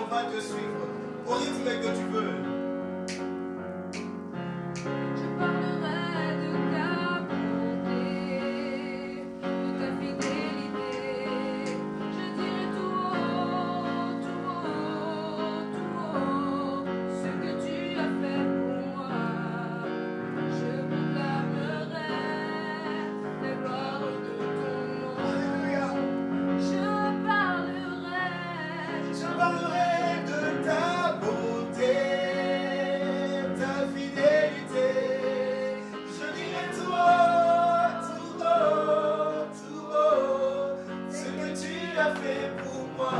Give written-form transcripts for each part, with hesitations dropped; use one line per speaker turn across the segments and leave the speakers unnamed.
va te suivre au rythme que tu veux.
Je parlerai de ta bonté, de ta fidélité. Je dirai tout haut, tout haut, tout haut, ce que tu as fait pour moi. Je proclamerai la gloire de ton nom.
Alléluia.
Je parlerai
de ta bonté, ta fidélité. Je dirai tout haut, tout haut, tout haut, ce que tu as fait pour moi.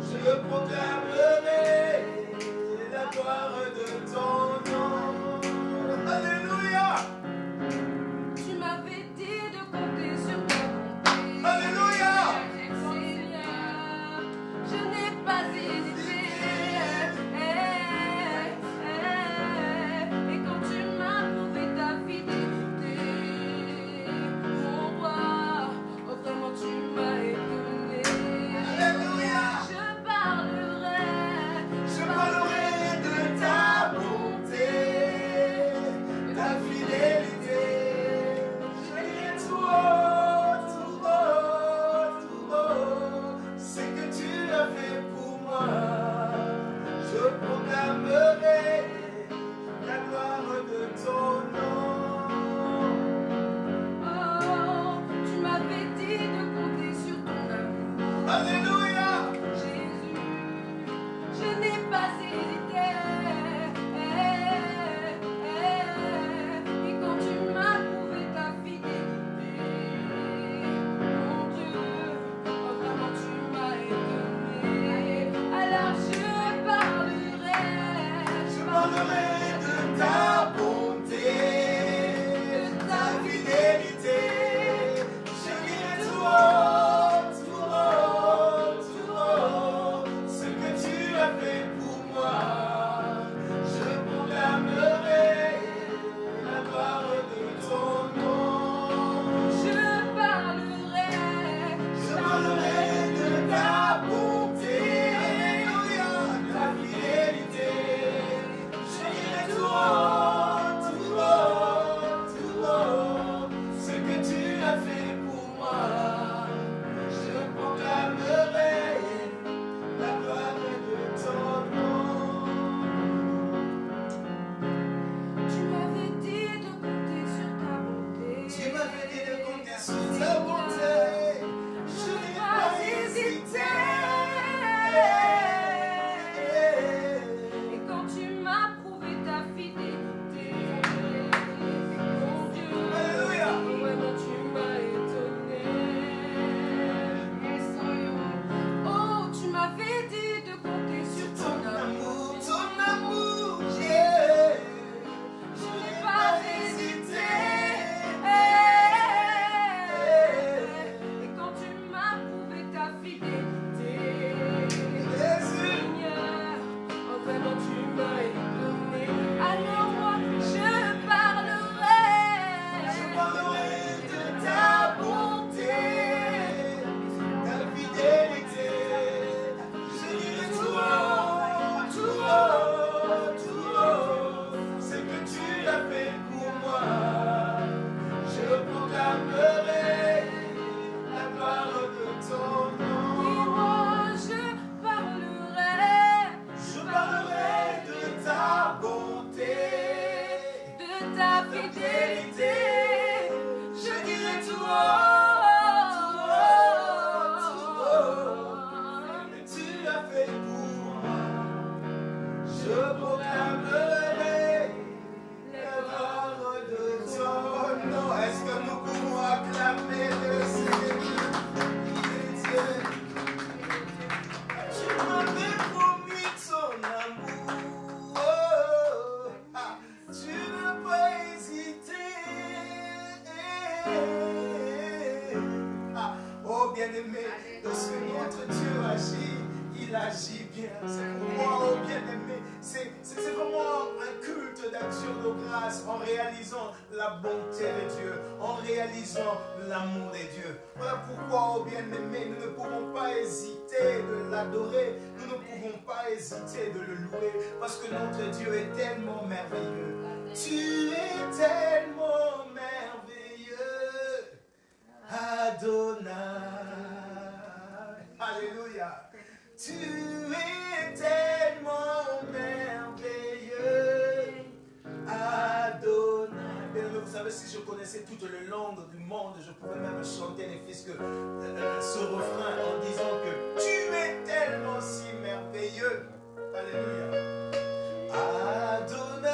Je proclamerai la gloire de ton nom. Alléluia.
Tu m'avais dit de compter sur ta bonté.
Alléluia.
Seigneur, je n'ai pas hésité. Et quand tu m'as prouvé ta fidélité, mon roi, oh vraiment tu m'as étonné.
Alléluia.
Je parlerai
de ta bonté, ta fidélité. Je dirai tout haut, tout haut, tout haut, ce que tu as fait pour moi. Je proclamerai la gloire de ton nom.
Oh, tu m'avais dit de compter sur ton amour.
Alléluia.
Jésus, je n'ai pas hésité. Et quand tu m'as prouvé ta fidélité, mon Dieu, oh vraiment tu m'as étonné. Alors je parlerai
de ta bonté, de ta fidélité. Je dirai tout haut, tout haut, tout haut, ce que tu as fait pour moi. Je proclamerai la gloire de ton nom.
Je parlerai
de ta bonté, Alléluia, ta fidélité. Je dirai tout haut, tout haut, tout haut, ce que tu as fait pour moi. Je proclamerai la gloire de ton nom.
Tu m'avais dit de compter sur ta bonté.
Tu m'avais dit de compter sur ta bonté. Je n'ai pas hésité.
Et quand tu m'as prouvé ta fidélité, mon Dieu,
Alléluia.
vraiment tu m'as étonné. Oh, tu m'avais dit de compter sur ton amour.
Ton amour, yeah.
Je n'ai pas hésité. Et quand tu m'as prouvé ta fidélité, Seigneur, oh vraiment tu m'as étonné. Alors moi je parlerai
de ta bonté, ta fidélité. Je dirai tout haut, tout haut, tout haut, ce que tu as fait pour moi. Je proclamerai la gloire de ton
Oui,
nom.
moi je parlerai
De ta bonté,
de ta fidélité. Je dirai tout haut,
tu l'as fait pour moi. Je proclamerai la gloire de ton nom. Est-ce que nous pouvons acclamer le Seigneur? Tu m'avais promis ton amour. Tu n'as pas hésité. grâce, en réalisant la bonté de Dieu, en réalisant l'amour de Dieu. Voilà pourquoi, oh bien-aimés, nous ne pouvons pas hésiter de l'adorer, nous ne pouvons pas hésiter de le louer, parce que notre Dieu est tellement merveilleux. Tu es tellement merveilleux, Adonai. Alléluia. Tu es tellement merveilleux, Adonai. Bien, vous savez, si je connaissais toutes les langues du monde, je pouvais même chanter ne fût-ce que ce refrain en disant que tu es tellement si merveilleux. Alléluia. Adonai,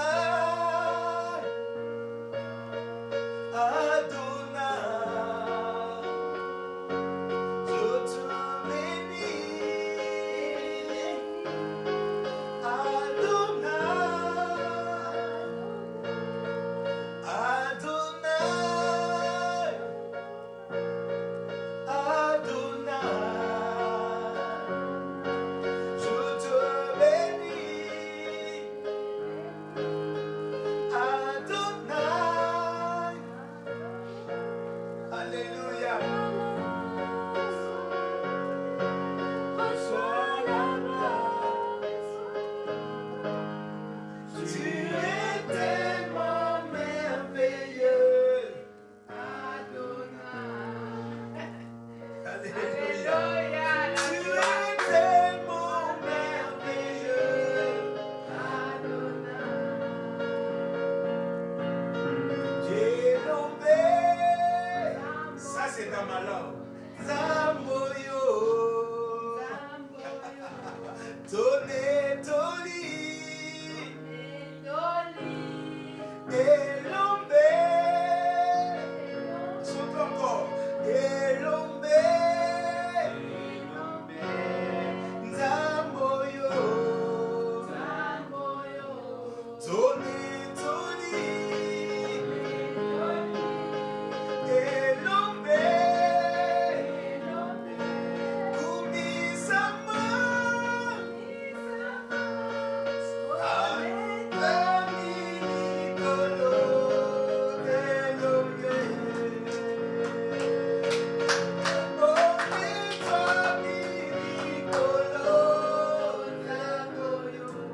Adonai, je te bénis. Adonai, Adonai, Adonai, je te bénis. Adonai, alléluia. Reçois la gloire. Tu es tellement merveilleux, Adonai. Alléluia. Tu es tellement merveilleux, Adonai. Jéhovah, ça c'est dans ma langue. Zamboyo, Toné, Toli, Elombe, chante encore. Elombe, Zamboyo, Toné, Toli, Elombe, Kumisama,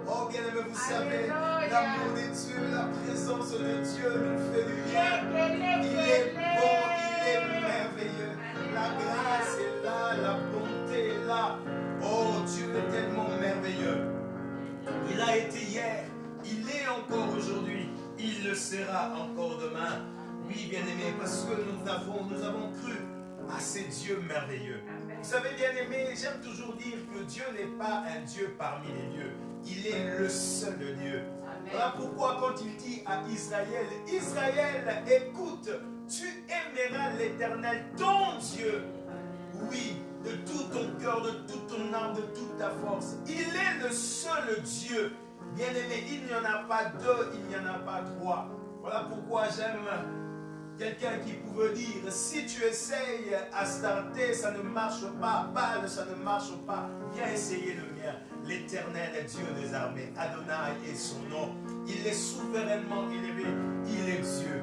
oh bien-aimé, vous savez, l'amour de Dieu, la présence de Dieu nous fait du bien. Il est bon, il est merveilleux. La grâce est là, la bonté est là. Oh, Dieu est tellement merveilleux. Il a été hier, il est encore aujourd'hui, il le sera encore demain. Oui, bien-aimé, parce que nous avons cru à ces dieux merveilleux. Vous savez, bien-aimé, j'aime toujours dire que Dieu n'est pas un Dieu parmi les dieux. Il est le seul Dieu. Voilà pourquoi quand il dit à Israël, Israël, écoute, tu aimeras l'Éternel, ton Dieu. Oui, de tout ton cœur, de toute ton âme, de toute ta force. Il est le seul Dieu. Bien-aimé, il n'y en a pas deux, il n'y en a pas trois. Voilà pourquoi j'aime quelqu'un qui pouvait dire, si tu essayes à starter, ça ne marche pas, balle, ça ne marche pas, viens essayer le mien. L'Éternel est Dieu des armées, Adonai est son nom. Il est souverainement élevé, il est Dieu.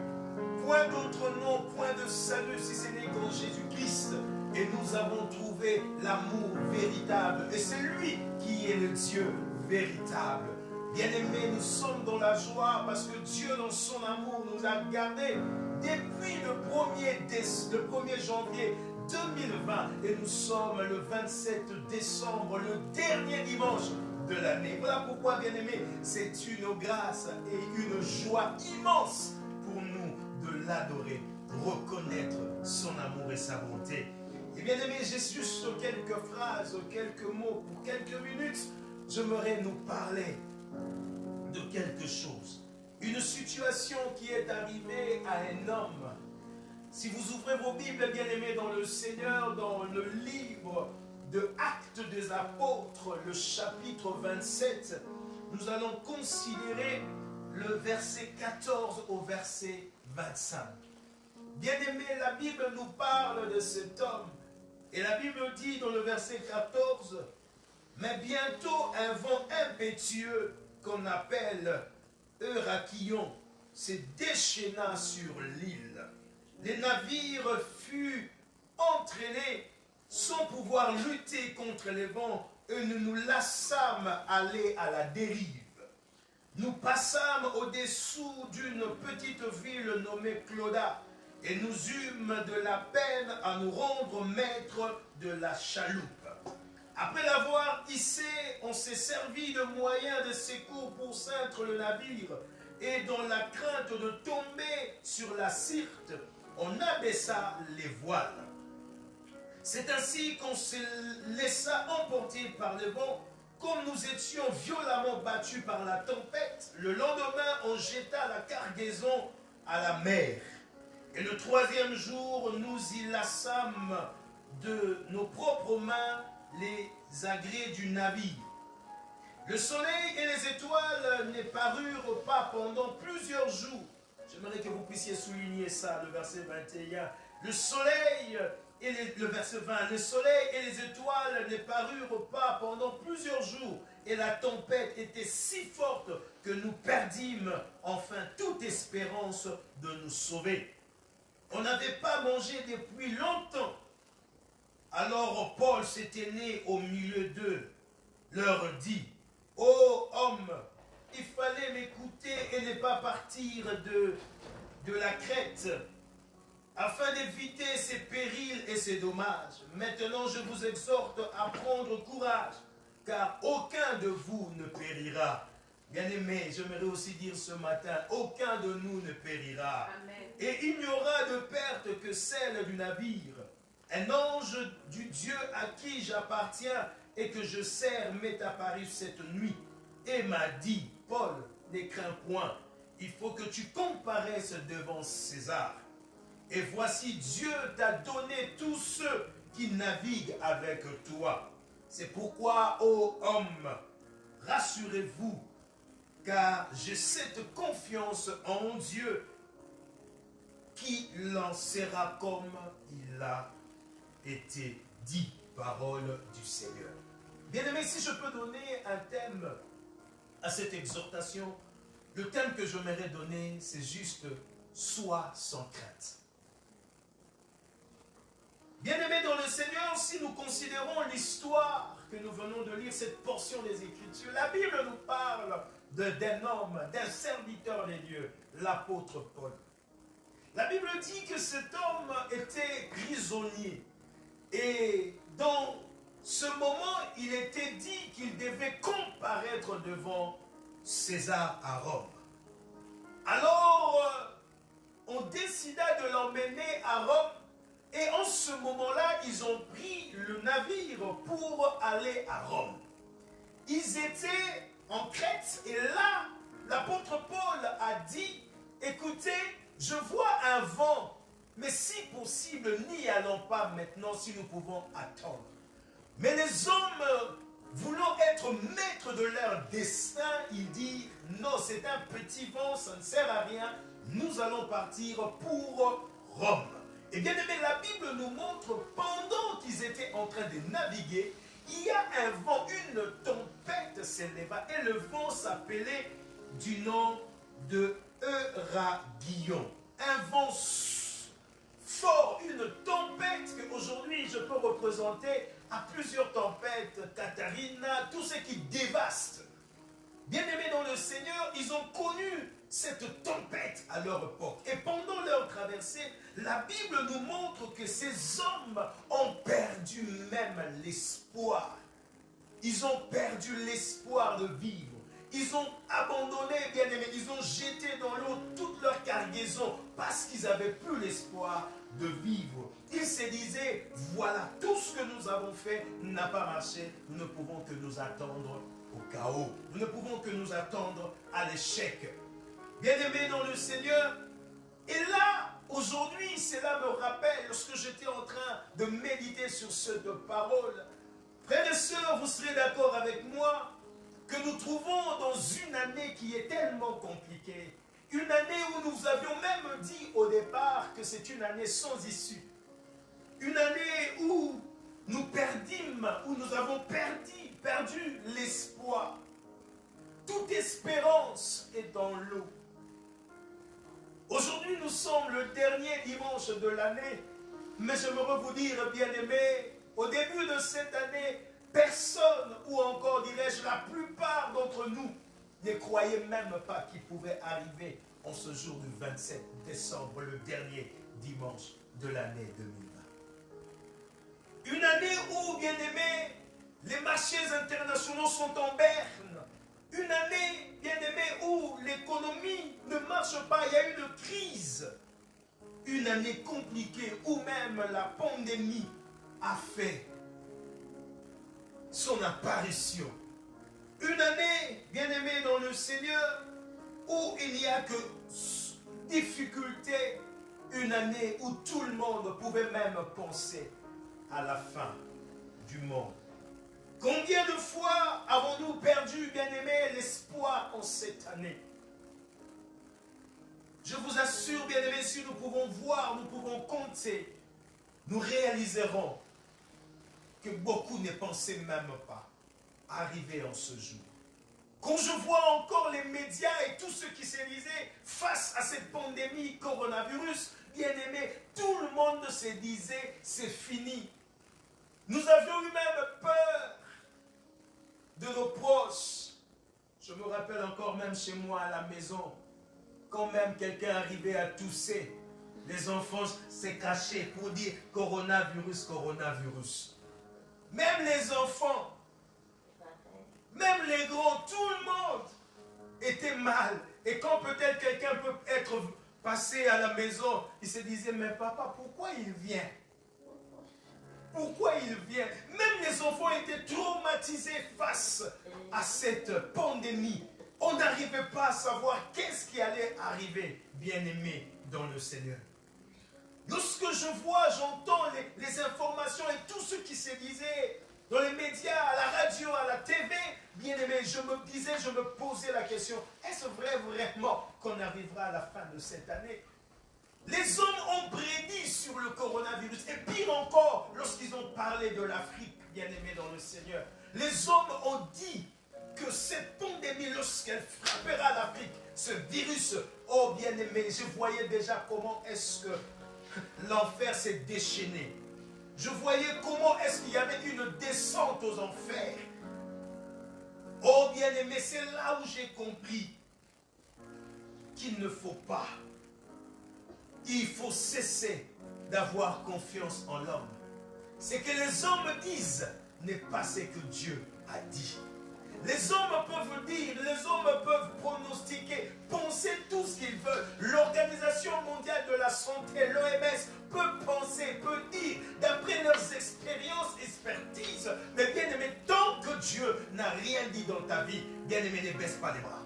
Point d'autre nom, point de salut si ce n'est qu'en Jésus-Christ. Et nous avons trouvé l'amour véritable. Et c'est lui qui est le Dieu véritable. Bien-aimés, nous sommes dans la joie parce que Dieu, dans son amour, nous a gardés depuis le 1er janvier 2020. Et nous sommes le 27 décembre, le dernier dimanche de l'année. Voilà pourquoi, bien-aimés, c'est une grâce et une joie immense pour nous de l'adorer, reconnaître son amour et sa bonté. Et bien aimé, j'ai juste quelques phrases, quelques mots, pour quelques minutes, j'aimerais nous parler de quelque chose. Une situation qui est arrivée à un homme. Si vous ouvrez vos Bibles, bien aimés, dans le Seigneur, dans le livre de Actes des Apôtres, le chapitre 27, nous allons considérer le verset 14 au verset 25. Bien aimé, la Bible nous parle de cet homme. Et la Bible dit dans le verset 14, « Mais bientôt un vent impétueux qu'on appelle Euraquillon se déchaîna sur l'île. Les navires furent entraînés sans pouvoir lutter contre les vents et nous nous lassâmes aller à la dérive. Nous passâmes au-dessous d'une petite ville nommée Clauda et nous eûmes de la peine à nous rendre maîtres de la chaloupe. Après l'avoir hissé, on s'est servi de moyens de secours pour cintre le navire et dans la crainte de tomber sur la Syrte, on abaissa les voiles. C'est ainsi qu'on se laissa emporter par le vent. Comme nous étions violemment battus par la tempête, le lendemain, on jeta la cargaison à la mer. Et le troisième jour, nous y lassâmes de nos propres mains les agrès du navire. Le soleil et les étoiles ne parurent pas pendant plusieurs jours. J'aimerais que vous puissiez souligner ça, le verset 21. Le soleil et le verset 20, le soleil et les étoiles ne parurent pas pendant plusieurs jours, et la tempête était si forte que nous perdîmes enfin toute espérance de nous sauver. On n'avait pas mangé depuis longtemps. Alors Paul s'était né au milieu d'eux, leur dit, « Ô homme, il fallait m'écouter et ne pas partir de la Crète, afin d'éviter ces périls et ces dommages. Maintenant, je vous exhorte à prendre courage, car aucun de vous ne périra. » Bien-aimés, j'aimerais aussi dire ce matin, aucun de nous ne périra. Amen. Et il n'y aura de perte que celle du navire. Un ange du Dieu à qui j'appartiens et que je sers m'est apparu cette nuit et m'a dit, « Paul, ne crains point, il faut que tu comparaisses devant César. Et voici, Dieu t'a donné tous ceux qui naviguent avec toi. C'est pourquoi, ô homme, rassurez-vous, car j'ai cette confiance en Dieu qui lancera comme il a été dit, parole du Seigneur. » Bien-aimé, si je peux donner un thème à cette exhortation, le thème que j'aimerais donner, c'est juste « Sois sans crainte ». Bien-aimés dans le Seigneur, si nous considérons l'histoire que nous venons de lire, cette portion des Écritures, la Bible nous parle d'un homme, d'un serviteur des dieux, l'apôtre Paul. La Bible dit que cet homme était prisonnier. Et dans ce moment, il était dit qu'il devait comparaître devant César à Rome. Alors, on décida de l'emmener à Rome. Et en ce moment-là, ils ont pris le navire pour aller à Rome. Ils étaient en Crète et là, l'apôtre Paul a dit, écoutez, je vois un vent, mais si possible, n'y allons pas maintenant si nous pouvons attendre. Mais les hommes, voulant être maîtres de leur destin, ils disent, non, c'est un petit vent, ça ne sert à rien, nous allons partir pour Rome. Et bien aimé, la Bible nous montre, pendant qu'ils étaient en train de naviguer, il y a un vent, une tempête s'éleva, et le vent s'appelait du nom de Euraguillon. Un vent fort, une tempête qu'aujourd'hui je peux représenter à plusieurs tempêtes, Katarina, tout ce qui dévaste. Bien-aimés dans le Seigneur, ils ont connu cette tempête à leur époque. Et pendant leur traversée, la Bible nous montre que ces hommes ont perdu même l'espoir. Ils ont perdu l'espoir de vivre. Ils ont abandonné, bien-aimés, ils ont jeté dans l'eau toute leur cargaison parce qu'ils n'avaient plus l'espoir de vivre. Ils se disaient, voilà, tout ce que nous avons fait n'a pas marché, nous ne pouvons que nous attendre au chaos. Nous ne pouvons que nous attendre à l'échec. Bien-aimés dans le Seigneur, et là, aujourd'hui, cela me rappelle, lorsque j'étais en train de méditer sur cette parole, frères et sœurs, vous serez d'accord avec moi que nous trouvons dans une année qui est tellement compliquée, une année où nous avions même dit au départ que c'est une année sans issue, une année où nous perdîmes, où nous avons perdu l'espoir. Toute espérance est dans l'eau. sommes le dernier dimanche de l'année, mais j'aimerais vous dire, bien-aimés, au début de cette année, personne, ou encore dirais-je la plupart d'entre nous, ne croyaient même pas qu'il pouvait arriver en ce jour du 27 décembre, le dernier dimanche de l'année 2020. Une année où, bien-aimés, les marchés internationaux sont en berne. Une année, bien-aimés, où l'économie ne marche pas, il y a une crise. Une année compliquée où même la pandémie a fait son apparition. Une année, bien-aimés dans le Seigneur, où il n'y a que difficulté. Une année où tout le monde pouvait même penser à la fin du monde. Combien de fois avons-nous perdu, bien-aimés, l'espoir en cette année? Je vous assure, bien-aimés, si nous pouvons voir, nous pouvons compter, nous réaliserons que beaucoup ne pensaient même pas arriver en ce jour. Quand je vois encore les médias et tout ce qui se disait face à cette pandémie coronavirus, bien-aimés, tout le monde se disait, c'est fini. Nous avions eu même peur de nos proches. Je me rappelle encore même chez moi à la maison, quand même quelqu'un arrivait à tousser, les enfants se cachaient pour dire coronavirus, coronavirus. Même les enfants, même les grands, tout le monde était mal. Et quand peut-être quelqu'un peut être passé à la maison, il se disait, mais papa, pourquoi il vient? Pourquoi il vient? Même les enfants étaient traumatisés face à cette pandémie. On n'arrivait pas à savoir qu'est-ce qui allait arriver, bien-aimés dans le Seigneur. Lorsque je vois, j'entends les informations et tout ce qui se disait dans les médias, à la radio, à la TV, bien-aimés, je me disais, je me posais la question, est-ce vrai vraiment qu'on arrivera à la fin de cette année? Les hommes ont prédit sur le coronavirus, et pire encore, lorsqu'ils ont parlé de l'Afrique, bien-aimés dans le Seigneur, les hommes ont dit que cette pandémie, lorsqu'elle frappera l'Afrique, ce virus, oh bien-aimés, je voyais déjà comment est-ce que l'enfer s'est déchaîné. Je voyais comment est-ce qu'il y avait une descente aux enfers. Oh bien-aimés, c'est là où j'ai compris qu'il ne faut pas. Il faut cesser d'avoir confiance en l'homme. Ce que les hommes disent n'est pas ce que Dieu a dit. Les hommes peuvent dire, les hommes peuvent pronostiquer, penser tout ce qu'ils veulent. L'Organisation mondiale de la santé, l'OMS, peut penser, peut dire, d'après leurs expériences, expertises. Mais bien aimé, tant que Dieu n'a rien dit dans ta vie, bien aimé, ne baisse pas les bras.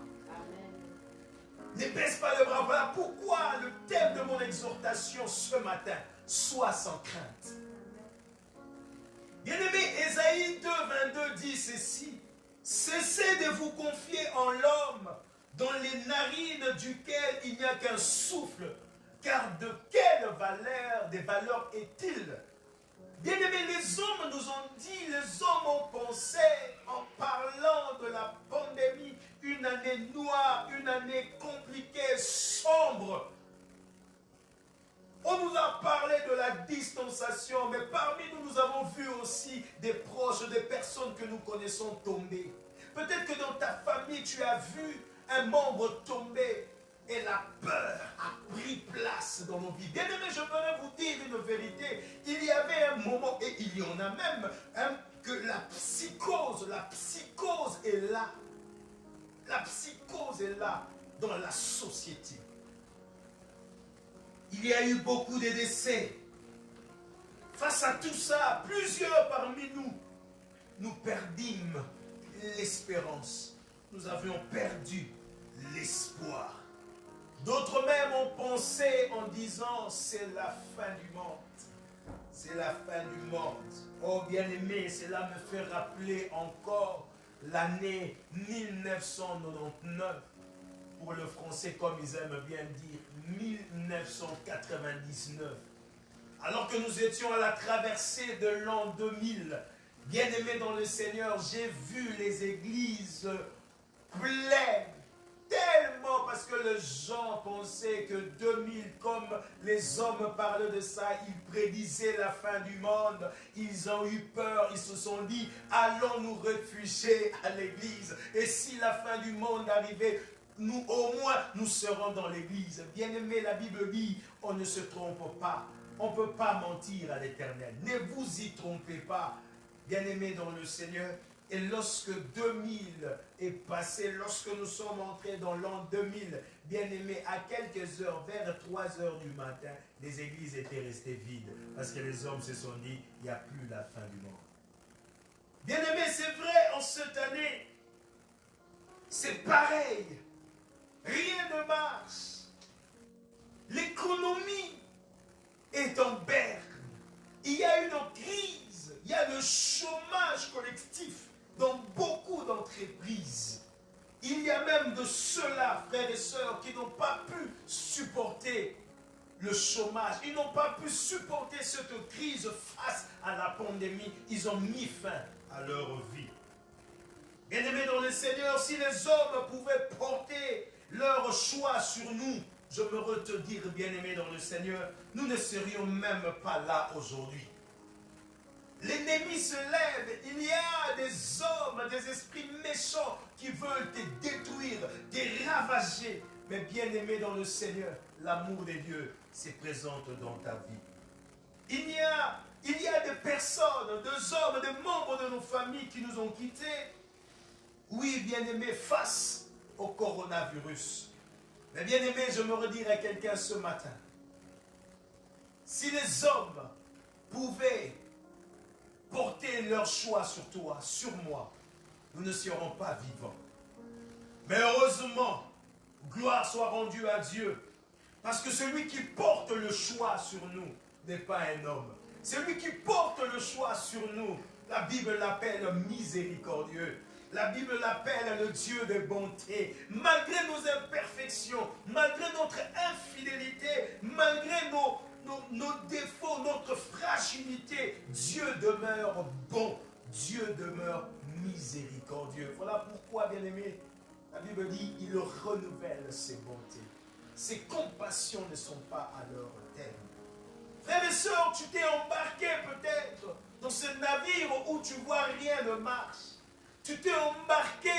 Ne baisse pas les bras. Voilà pourquoi le thème de mon exhortation ce matin, sois sans crainte. Bien-aimé, Ésaïe 2, 22 dit ceci. Cessez de vous confier en l'homme, dans les narines duquel il n'y a qu'un souffle, car de quelle valeur, des valeurs est-il? Bien-aimés, les hommes nous ont dit, les hommes ont pensé, en parlant de la pandémie, une année noire, une année compliquée, sombre. On nous a parlé de la distanciation, mais parmi nous, nous avons vu aussi des proches, des personnes que nous connaissons tomber. Peut-être que dans ta famille, tu as vu un membre tomber et la peur a pris place dans nos vies. Bien-aimés, je voudrais vous dire une vérité. Il y avait un moment, et il y en a même, que la psychose est là. La psychose est là dans la société. Il y a eu beaucoup de décès. Face à tout ça, plusieurs parmi nous, nous perdîmes l'espérance. Nous avions perdu l'espoir. D'autres même ont pensé en disant, c'est la fin du monde. C'est la fin du monde. Oh bien-aimé, cela me fait rappeler encore l'année 1999. Pour le français, comme ils aiment bien dire, 1999. Alors que nous étions à la traversée de l'an 2000, bien-aimés dans le Seigneur, j'ai vu les églises pleines, tellement, parce que les gens pensaient que 2000, comme les hommes parlaient de ça, ils prédisaient la fin du monde, ils ont eu peur, ils se sont dit, allons nous réfugier à l'église, et si la fin du monde arrivait, nous au moins, nous serons dans l'église. Bien aimé, la Bible dit, on ne se trompe pas, on ne peut pas mentir à l'Éternel, ne vous y trompez pas, bien aimé dans le Seigneur. Et lorsque 2000 est passé, lorsque nous sommes entrés dans l'an 2000, bien aimé, à quelques heures, vers 3 heures du matin, les églises étaient restées vides. Parce que les hommes se sont dit, il n'y a plus la fin du monde. Bien aimé, c'est vrai, en cette année, c'est pareil. Rien ne marche. L'économie est en berne. Il y a une crise. Il y a le chômage collectif dans beaucoup d'entreprises. Il y a même de ceux-là, frères et sœurs, qui n'ont pas pu supporter le chômage. Ils n'ont pas pu supporter cette crise face à la pandémie. Ils ont mis fin à leur vie. Bien-aimés dans le Seigneur, si les hommes pouvaient porter leur choix sur nous, je me te dire, bien-aimés dans le Seigneur, nous ne serions même pas là aujourd'hui. L'ennemi se lève, il y a des hommes, des esprits méchants qui veulent te détruire, te ravager. Mais bien-aimé dans le Seigneur, l'amour de Dieu se présente dans ta vie. Il y a des personnes, des hommes, des membres de nos familles qui nous ont quittés. Oui, bien-aimé, face au coronavirus. Mais bien-aimé, je me redire à quelqu'un ce matin. Si les hommes pouvaient porter leur choix sur toi, sur moi, nous ne serons pas vivants. Mais heureusement, gloire soit rendue à Dieu, parce que celui qui porte le choix sur nous n'est pas un homme. Celui qui porte le choix sur nous, la Bible l'appelle miséricordieux. La Bible l'appelle le Dieu de bonté. Malgré nos imperfections, malgré notre infidélité, malgré nos défauts, notre fragilité, Dieu demeure bon, Dieu demeure miséricordieux. Voilà pourquoi, bien-aimés, la Bible dit, il renouvelle ses bontés. Ses compassions ne sont pas à leur terme. Frères et sœurs, tu t'es embarqué peut-être dans ce navire où tu vois rien ne marche. Tu t'es embarqué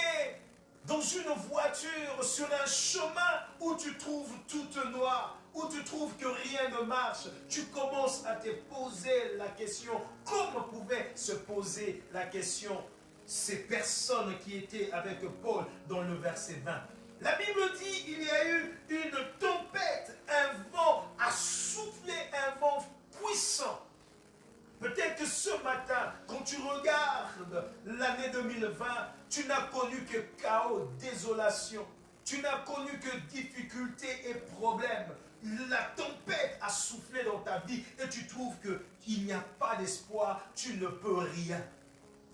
dans une voiture sur un chemin où tu trouves tout noir, où tu trouves que rien ne marche. Tu commences à te poser la question, comme pouvaient se poser la question ces personnes qui étaient avec Paul dans le verset 20. La Bible dit qu'il y a eu une tempête, un vent a soufflé, un vent puissant. Peut-être que ce matin, quand tu regardes l'année 2020, tu n'as connu que chaos, désolation. Tu n'as connu que difficultés et problèmes. La tempête a soufflé dans ta vie et tu trouves qu'il n'y a pas d'espoir, tu ne peux rien.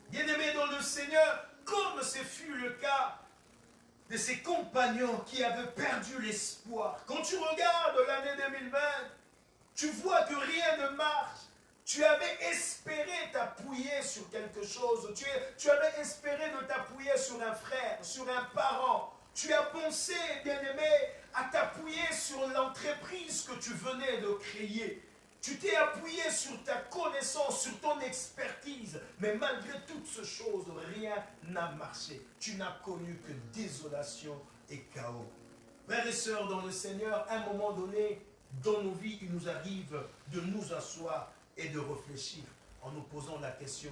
Bien-aimé dans le Seigneur, comme ce fut le cas de ses compagnons qui avaient perdu l'espoir. Quand tu regardes l'année 2020, tu vois que rien ne marche. Tu avais espéré t'appuyer sur quelque chose. Tu avais espéré de t'appuyer sur un frère, sur un parent. Tu as pensé, bien-aimé, à t'appuyer sur l'entreprise que tu venais de créer. Tu t'es appuyé sur ta connaissance, sur ton expertise. Mais malgré toutes ces choses, rien n'a marché. Tu n'as connu que désolation et chaos. Frères et sœurs dans le Seigneur, à un moment donné, dans nos vies, il nous arrive de nous asseoir et de réfléchir en nous posant la question,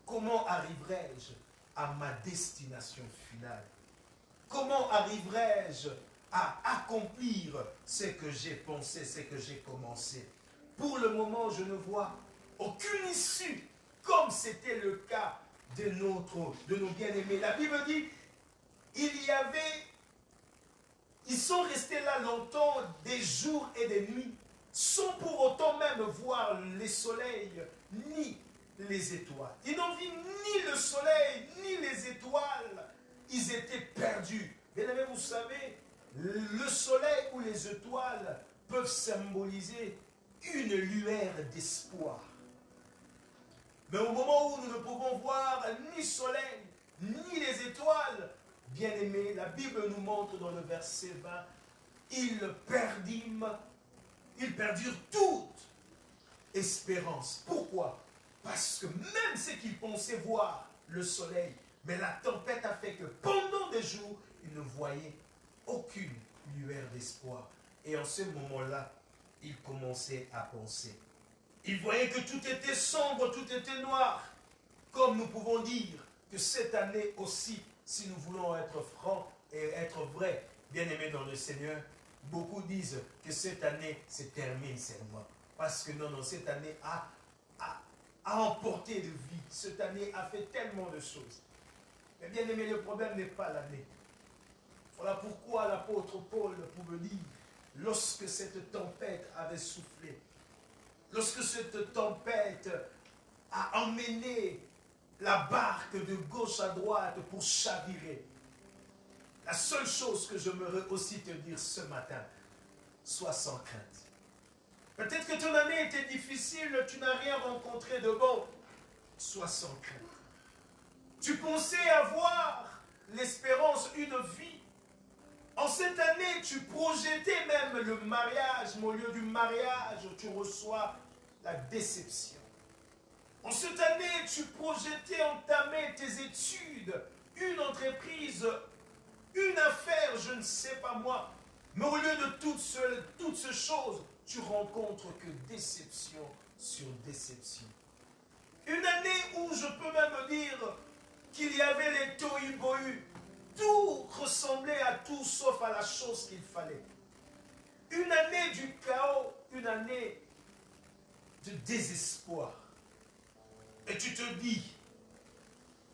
comment arriverai-je à ma destination finale? Comment arriverai-je à accomplir ce que j'ai pensé, ce que j'ai commencé? Pour le moment, je ne vois aucune issue, comme c'était le cas de nos bien-aimés. La Bible dit, ils sont restés là longtemps, des jours et des nuits, sans pour autant même voir les soleils, ni les étoiles. Ils n'ont vu ni le soleil, ni les étoiles. Ils étaient perdus. Bien aimé, vous savez, le soleil ou les étoiles peuvent symboliser une lueur d'espoir. Mais au moment où nous ne pouvons voir ni soleil, ni les étoiles, bien-aimés, la Bible nous montre dans le verset 20, ils perdirent toute espérance. Pourquoi? Parce que même ceux qui pensaient voir le soleil, mais la tempête a fait que pendant des jours, ils ne voyaient aucune lueur d'espoir. Et en ce moment-là, ils commençaient à penser. Ils voyaient que tout était sombre, tout était noir. Comme nous pouvons dire que cette année aussi, si nous voulons être francs et être vrais, bien-aimés dans le Seigneur, beaucoup disent que cette année se termine seulement. Parce que non, cette année a emporté de vie. Cette année a fait tellement de choses. Mais bien aimé, le problème n'est pas l'année. Voilà pourquoi l'apôtre Paul pouvait dire, lorsque cette tempête avait soufflé, lorsque cette tempête a emmené la barque de gauche à droite pour chavirer, la seule chose que j'aimerais aussi te dire ce matin, sois sans crainte. Peut-être que ton année était difficile, tu n'as rien rencontré de bon. Sois sans crainte. Tu pensais avoir l'espérance, une vie. En cette année, tu projetais même le mariage, mais au lieu du mariage, tu reçois la déception. En cette année, tu projetais entamer tes études, une entreprise, une affaire, je ne sais pas moi. Mais au lieu de toutes ces choses, tu rencontres que déception sur déception. Une année où je peux même dire qu'il y avait les tohu-bohu. Tout ressemblait à tout sauf à la chose qu'il fallait. Une année du chaos, une année de désespoir. Et tu te dis,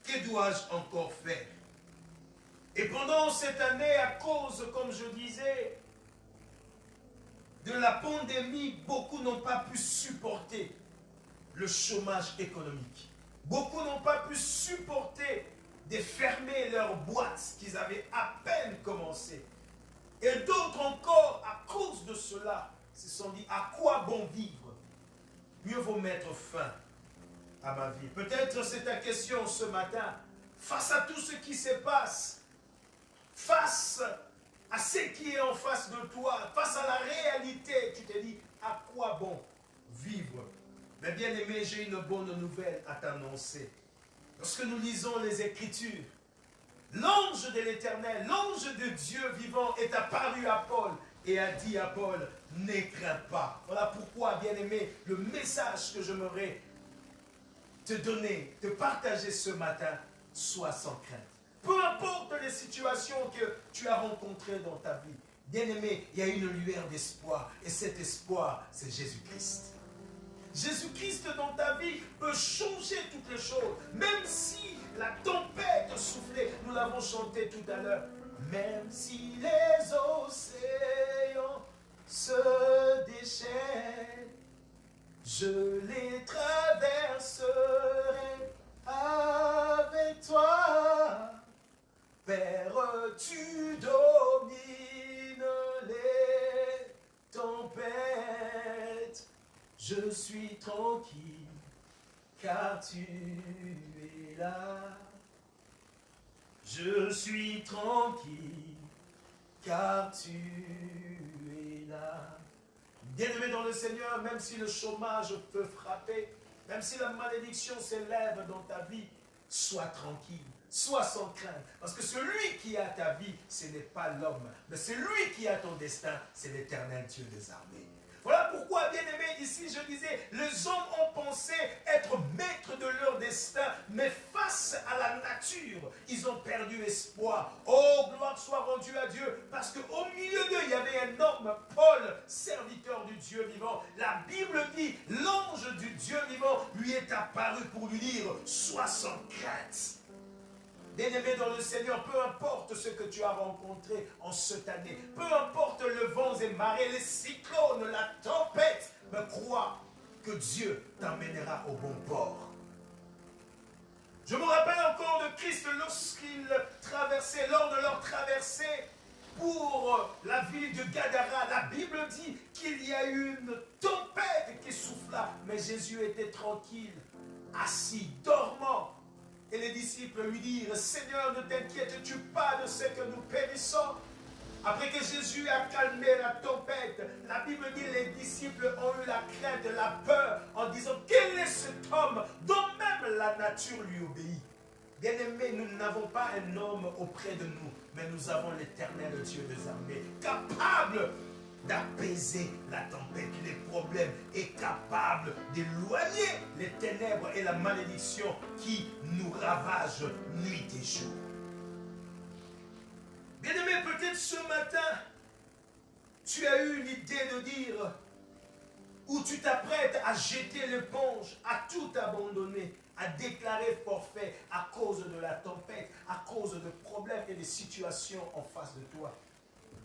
que dois-je encore faire? Et pendant cette année, à cause, comme je disais, de la pandémie, beaucoup n'ont pas pu supporter le chômage économique. Beaucoup n'ont pas pu supporter de fermer leurs boîtes qu'ils avaient à peine commencé. Et d'autres encore, à cause de cela, se sont dit, à quoi bon vivre? Mieux vaut mettre fin à ma vie. Peut-être c'est ta question ce matin, face à tout ce qui se passe, face à ce qui est en face de toi, face à la réalité, tu te dis, à quoi bon vivre? Mais bien aimé, j'ai une bonne nouvelle à t'annoncer. Lorsque nous lisons les Écritures, l'ange de l'Éternel, l'ange de Dieu vivant est apparu à Paul et a dit à Paul, ne crains pas. Voilà pourquoi, bien aimé, le message que j'aimerais te donner, te partager ce matin, sois sans crainte. Peu importe les situations que tu as rencontrées dans ta vie, bien aimé, il y a une lueur d'espoir. Et cet espoir, c'est Jésus-Christ. Jésus-Christ dans ta vie peut changer toutes les choses. Même si la tempête soufflait, nous l'avons chanté tout à l'heure. Même si les océans se déchaînent, je les traverserai avec toi. Père, tu domines les tempêtes. Je suis tranquille, car tu es là. Je suis tranquille, car tu es là. Bien-aimé dans le Seigneur, même si le chômage peut frapper, même si la malédiction s'élève dans ta vie, sois tranquille, sois sans crainte. Parce que celui qui a ta vie, ce n'est pas l'homme, mais celui qui a ton destin, c'est l'Éternel Dieu des armées. Voilà pourquoi, bien-aimé, ici je disais, les hommes ont pensé être maîtres de leur destin, mais face à la nature, ils ont perdu espoir. Oh, gloire soit rendue à Dieu, parce qu'au milieu d'eux, il y avait un homme, Paul, serviteur du Dieu vivant. La Bible dit, l'ange du Dieu vivant lui est apparu pour lui dire, sois sans crainte. Bien-aimé dans le Seigneur, peu importe ce que tu as rencontré en cette année, peu importe le vent et marées, les cyclones, la tempête, mais crois que Dieu t'emmènera au bon port. Je me rappelle encore de Christ lorsqu'il traversait, lors de leur traversée pour la ville de Gadara. La Bible dit qu'il y a eu une tempête qui souffla, mais Jésus était tranquille, assis, dormant. Et les disciples lui dirent, Seigneur, ne t'inquiètes-tu pas de ce que nous périssons? Après que Jésus a calmé la tempête, la Bible dit que les disciples ont eu la crainte, la peur, en disant, quel est cet homme dont même la nature lui obéit? Bien-aimés, nous n'avons pas un homme auprès de nous, mais nous avons l'Éternel Dieu des armées, capable d'apaiser la tempête, les problèmes, et capable d'éloigner les ténèbres et la malédiction qui nous ravagent nuit et jour. Bien-aimé, peut-être ce matin, tu as eu l'idée de dire, ou tu t'apprêtes à jeter l'éponge, à tout abandonner, à déclarer forfait à cause de la tempête, à cause de problèmes et de situations en face de toi.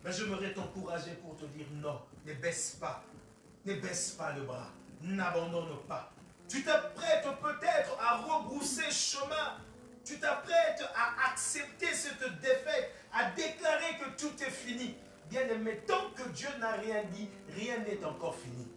Mais j'aimerais t'encourager pour te dire non, ne baisse pas le bras, n'abandonne pas. Tu t'apprêtes peut-être à rebrousser chemin, tu t'apprêtes à accepter cette défaite, à déclarer que tout est fini. Bien-aimé, tant que Dieu n'a rien dit, rien n'est encore fini.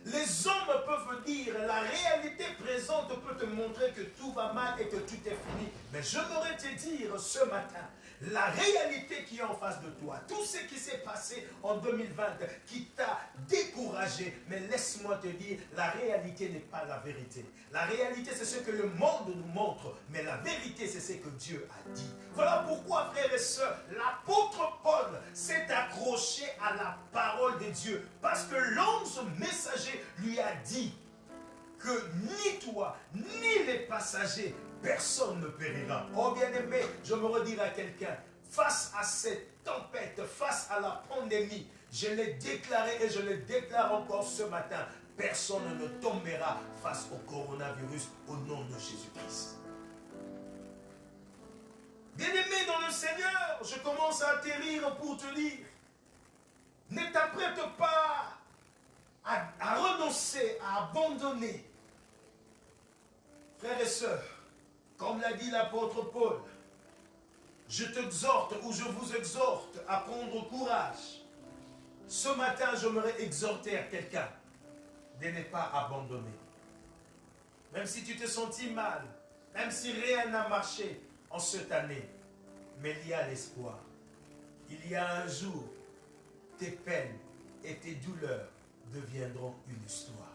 Les hommes peuvent dire, la réalité présente peut te montrer que tout va mal et que tout est fini. Mais j'aimerais te dire ce matin, la réalité qui est en face de toi, tout ce qui s'est passé en 2020, qui t'a découragé, mais laisse-moi te dire, la réalité n'est pas la vérité. La réalité, c'est ce que le monde nous montre, mais la vérité, c'est ce que Dieu a dit. Voilà pourquoi, frères et sœurs, l'apôtre Paul s'est accroché à la parole de Dieu, parce que l'ange messager lui a dit que ni toi, ni les passagers, personne ne périra. Oh bien-aimé, je me redire à quelqu'un, face à cette tempête, face à la pandémie, je l'ai déclaré et je le déclare encore ce matin, personne ne tombera face au coronavirus au nom de Jésus-Christ. Bien-aimé dans le Seigneur, je commence à atterrir pour te dire, ne t'apprête pas à renoncer, à abandonner. Frères et sœurs, comme l'a dit l'apôtre Paul, je t'exhorte ou je vous exhorte à prendre courage. Ce matin, j'aimerais exhorter à quelqu'un de ne pas abandonner. Même si tu te sentis mal, même si rien n'a marché en cette année, mais il y a l'espoir. Il y a un jour, tes peines et tes douleurs deviendront une histoire.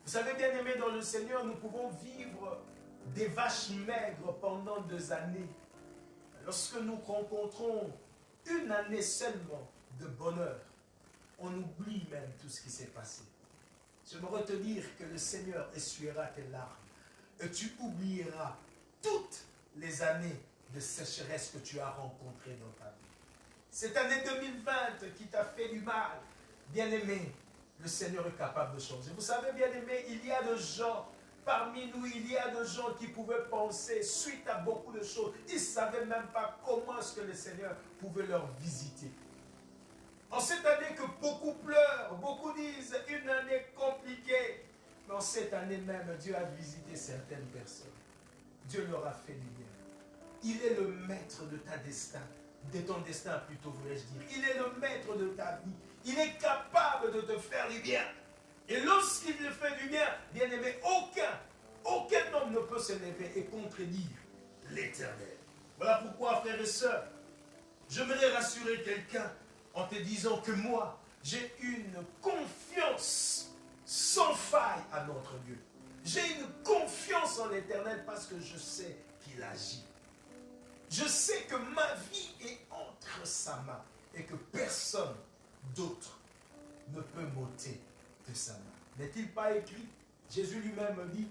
Vous savez, bien aimé dans le Seigneur, nous pouvons vivre des vaches maigres pendant 2 années. Lorsque nous rencontrons une année seulement de bonheur, on oublie même tout ce qui s'est passé. J'aimerais te dire que le Seigneur essuiera tes larmes et tu oublieras toutes les années de sécheresse que tu as rencontrées dans ta vie. Cette année 2020 qui t'a fait du mal, bien-aimé, le Seigneur est capable de changer. Vous savez, bien-aimé, il y a des gens, parmi nous, il y a des gens qui pouvaient penser, suite à beaucoup de choses, ils ne savaient même pas comment est-ce que le Seigneur pouvait leur visiter. En cette année que beaucoup pleurent, beaucoup disent une année compliquée, mais en cette année même, Dieu a visité certaines personnes. Dieu leur a fait du bien. Il est le maître de ta destin, de ton destin plutôt, voulais-je dire. Il est le maître de ta vie. Il est capable de te faire du bien. Et lorsqu'il te fait du bien, bien aimé, aucun homme ne peut se lever et contredire l'Éternel. Voilà pourquoi, frères et sœurs, j'aimerais rassurer quelqu'un en te disant que moi, j'ai une confiance sans faille à notre Dieu. J'ai une confiance en l'Éternel parce que je sais qu'il agit. Je sais que ma vie est entre sa main et que personne d'autre ne peut m'ôter de sa main. N'est-il pas écrit? Jésus lui-même dit,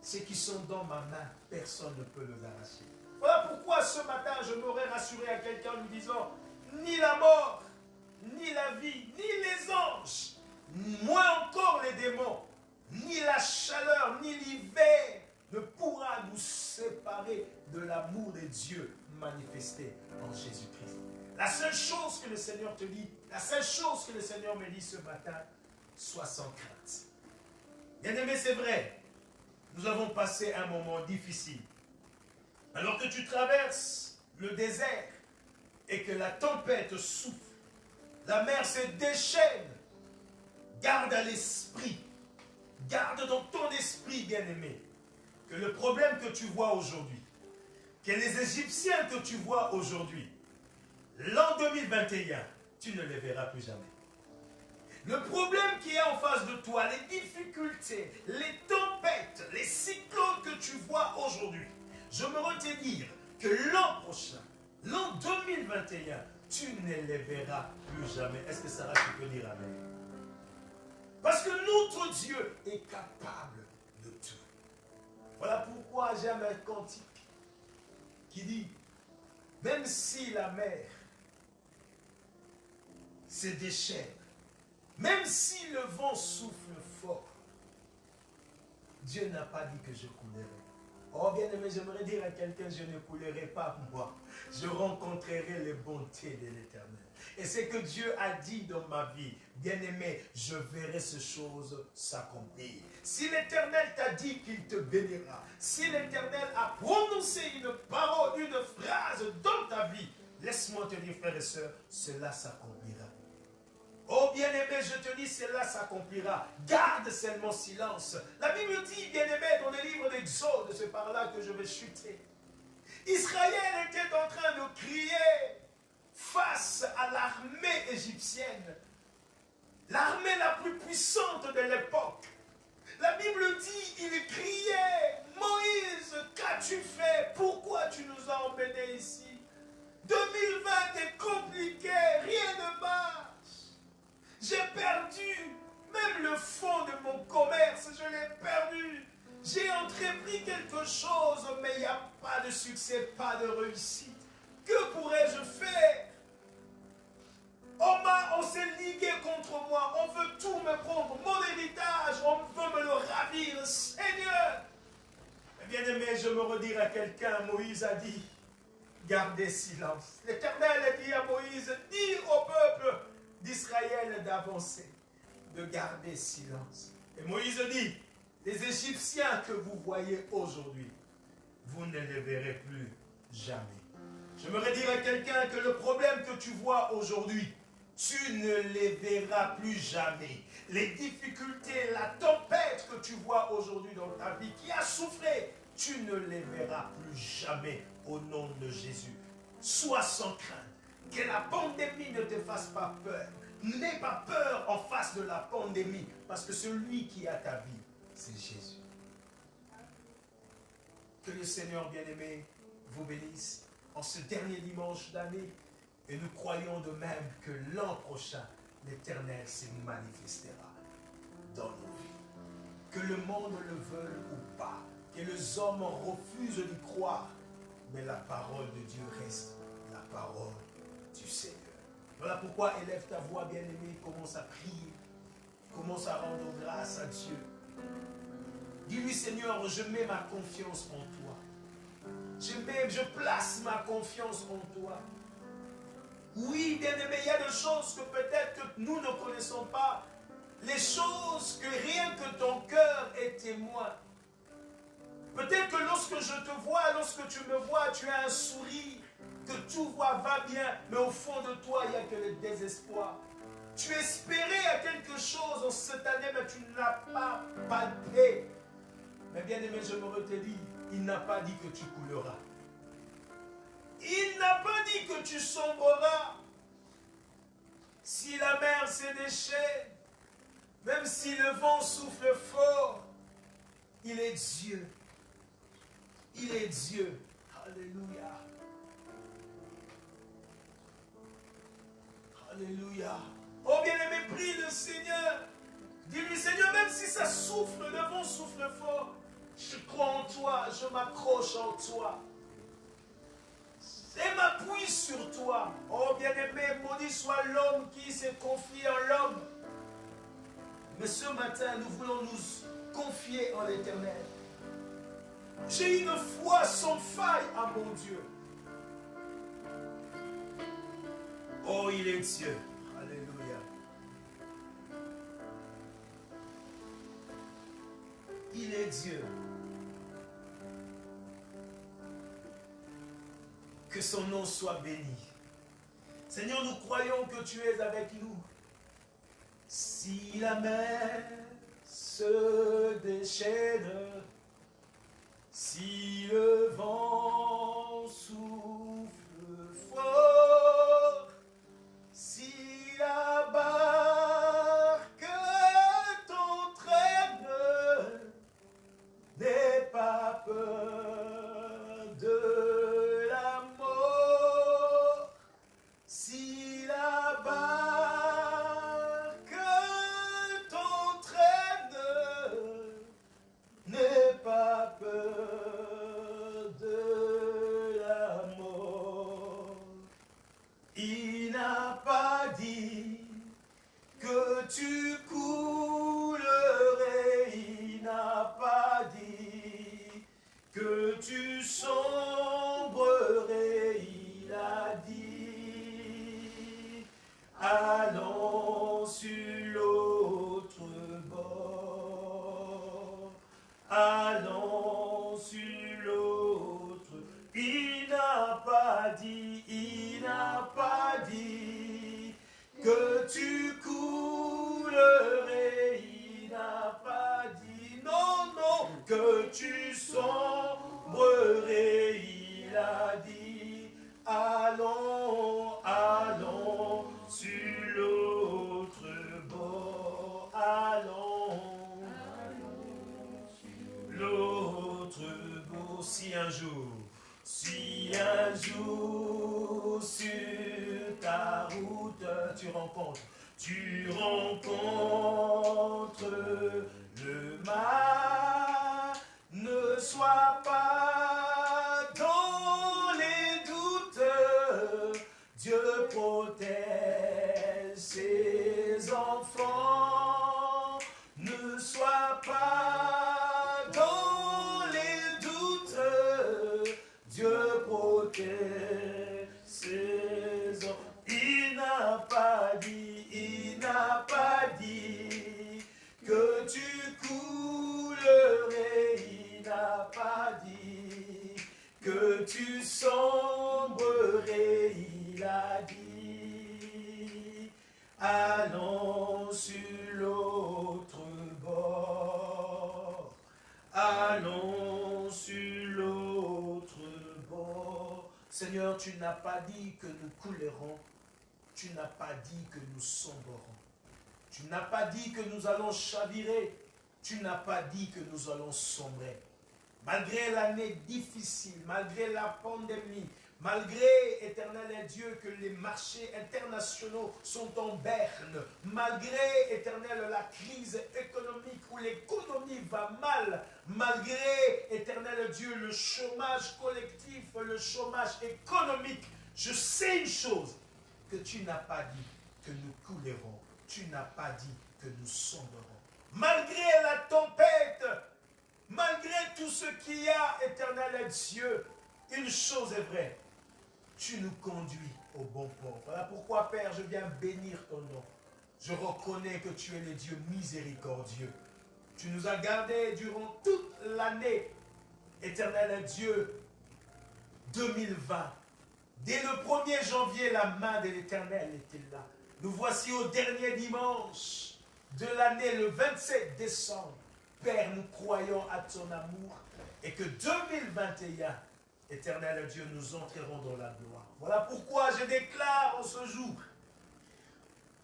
ceux qui sont dans ma main, personne ne peut les arracher. Voilà pourquoi ce matin, je m'aurais rassuré à quelqu'un en lui disant, ni la mort, ni la vie, ni les anges, moins encore les démons, ni la chaleur, ni l'hiver ne pourra nous séparer de l'amour de Dieu manifesté en Jésus-Christ. La seule chose que le Seigneur te dit, la seule chose que le Seigneur me dit ce matin, sois sans crainte. Bien-aimé, c'est vrai, nous avons passé un moment difficile. Alors que tu traverses le désert et que la tempête souffle, la mer se déchaîne, garde à l'esprit, garde dans ton esprit, bien-aimé, que le problème que tu vois aujourd'hui, que les Égyptiens que tu vois aujourd'hui, l'an 2021, tu ne les verras plus jamais. Le problème qui est en face de toi, les difficultés, les tempêtes, les cyclones que tu vois aujourd'hui, je me retiens dire que l'an prochain, l'an 2021, tu ne les verras plus jamais. Est-ce que Sarah, tu peux dire amen? Parce que notre Dieu est capable de tout. Voilà pourquoi j'aime un cantique qui dit, même si la mer se déchaîne, même si le vent souffle fort, Dieu n'a pas dit que je coulerai. Oh bien aimé, j'aimerais dire à quelqu'un, je ne coulerai pas moi. Je rencontrerai les bontés de l'Éternel. Et c'est que Dieu a dit dans ma vie, bien aimé, je verrai ces choses s'accomplir. Si l'Éternel t'a dit qu'il te bénira, si l'Éternel a prononcé une parole, une phrase dans ta vie, laisse-moi te dire, frères et sœurs, cela s'accomplira. Oh bien-aimé, je te dis, cela s'accomplira. Garde seulement silence. La Bible dit, bien-aimé, dans le livre d'Exode, c'est par là que je vais chuter. Israël était en train de crier face à l'armée égyptienne. L'armée la plus puissante de l'époque. La Bible dit, il criait, Moïse, qu'as-tu fait? Pourquoi tu nous as emmenés ici? 2020 est compliqué, rien ne marche. J'ai perdu même le fond de mon commerce, je l'ai perdu. J'ai entrepris quelque chose, mais il n'y a pas de succès, pas de réussite. Que pourrais-je faire? On s'est ligué contre moi, on veut tout me prendre, mon héritage, on veut me le ravir, Seigneur. Bien-aimé, je me redire à quelqu'un, Moïse a dit, gardez silence. L'Éternel a dit à Moïse, dis au peuple d'Israël d'avancer, de garder silence. Et Moïse dit, les Égyptiens que vous voyez aujourd'hui, vous ne les verrez plus jamais. Je me redire à quelqu'un que le problème que tu vois aujourd'hui, tu ne les verras plus jamais. Les difficultés, la tempête que tu vois aujourd'hui dans ta vie, qui a souffert, tu ne les verras plus jamais au nom de Jésus. Sois sans crainte. Que la pandémie ne te fasse pas peur. N'aie pas peur en face de la pandémie, parce que celui qui a ta vie, c'est Jésus. Que le Seigneur bien-aimé vous bénisse en ce dernier dimanche d'année. Et nous croyons de même que l'an prochain, l'Éternel se manifestera dans nos vies. Que le monde le veuille ou pas, que les hommes refusent d'y croire, mais la parole de Dieu reste la parole du Seigneur. Voilà pourquoi élève ta voix, bien-aimé, commence à prier, commence à rendre grâce à Dieu. Dis-lui, Seigneur, je mets ma confiance en toi. Je place ma confiance en toi. Oui, bien-aimé, il y a des choses que peut-être que nous ne connaissons pas. Les choses que rien que ton cœur est témoin. Peut-être que lorsque je te vois, lorsque tu me vois, tu as un sourire, que tout va bien, mais au fond de toi, il n'y a que le désespoir. Tu espérais à quelque chose en cette année, mais tu ne l'as pas palpé. Mais bien aimé, je me redis, il n'a pas dit que tu couleras. Il n'a pas dit que tu sombreras. Si la mer se déchaîne, même si le vent souffle fort, il est Dieu. Il est Dieu. Alléluia. Alléluia. Oh bien-aimé, prie le Seigneur. Dis-lui, Seigneur, même si ça souffle, le vent souffle fort, je crois en toi, je m'accroche en toi. Et m'appuie sur toi. Oh bien-aimé, maudit soit l'homme qui se confie en l'homme. Mais ce matin, nous voulons nous confier en l'Éternel. J'ai une foi sans faille à mon Dieu. Oh, il est Dieu. Alléluia. Il est Dieu. Que son nom soit béni. Seigneur, nous croyons que tu es avec nous. Si la mer se déchaîne, Si le vent souffle fort, si la barque t'entraîne, n'aie pas peur de la mort. Si la barque t'entraîne, n'aie pas peur de la mort. Il n'a pas dit que tu coulerais, il n'a pas dit que tu sombrerais, il a dit allons sur l'autre bord, allons sur l'autre. Il n'a pas dit que tu coulerais, il n'a pas dit non, non, que tu sombrerais, il a dit allons, allons sur l'autre bord, allons, l'autre bord. Si un jour sur ta route tu rencontres le mal, ne sois pas dans les doutes, Dieu protège ses enfants, ne sois pas dans les doutes, Dieu protège ses enfants. Il n'a pas dit que tu coulerais, il n'a pas dit que tu sombrerais, il a dit allons sur l'autre bord, allons sur l'autre bord. Seigneur, tu n'as pas dit que nous coulerons, tu n'as pas dit que nous sombrerons, tu n'as pas dit que nous allons chavirer, tu n'as pas dit que nous allons sombrer. Malgré l'année difficile, malgré la pandémie, malgré, éternel Dieu, que les marchés internationaux sont en berne, malgré, éternel, la crise économique où l'économie va mal, malgré, éternel Dieu, le chômage collectif, le chômage économique, je sais une chose, que tu n'as pas dit que nous coulerons, tu n'as pas dit que nous sombrerons. Malgré la tempête, malgré tout ce qu'il y a, éternel Dieu, une chose est vraie, tu nous conduis au bon port. Voilà pourquoi, Père, je viens bénir ton nom. Je reconnais que tu es le Dieu miséricordieux. Tu nous as gardés durant toute l'année, éternel Dieu, 2020. Dès le 1er janvier, la main de l'Éternel était là. Nous voici au dernier dimanche de l'année, le 27 décembre. Père, nous croyons à ton amour et que 2021, Éternel Dieu, nous entrerons dans la gloire. Voilà pourquoi je déclare en ce jour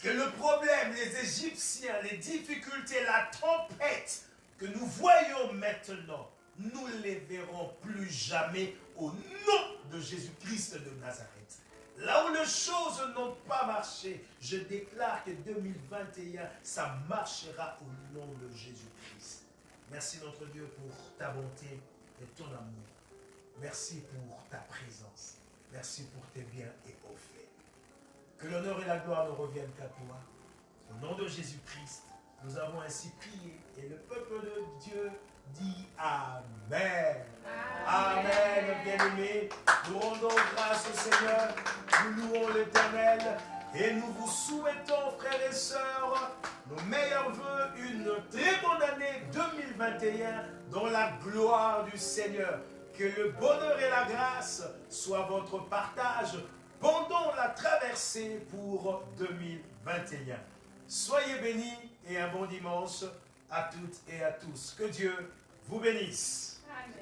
que le problème, les Égyptiens, les difficultés, la tempête que nous voyons maintenant, nous ne les verrons plus jamais au nom de Jésus-Christ de Nazareth. Là où les choses n'ont pas marché, je déclare que 2021, ça marchera au nom de Jésus-Christ. Merci notre Dieu pour ta bonté et ton amour. Merci pour ta présence. Merci pour tes biens et hauts faits. Que l'honneur et la gloire ne reviennent qu'à toi. Au nom de Jésus-Christ, nous avons ainsi prié et le peuple de Dieu dit Amen. Amen, bien-aimés. Nous rendons grâce au Seigneur. Nous louons l'Éternel et nous vous souhaitons, frères et sœurs, nos meilleurs voeux, une très bonne année 2021 dans la gloire du Seigneur. Que le bonheur et la grâce soient votre partage pendant la traversée pour 2021. Soyez bénis et un bon dimanche à toutes et à tous. Que Dieu vous bénisse.
Amen.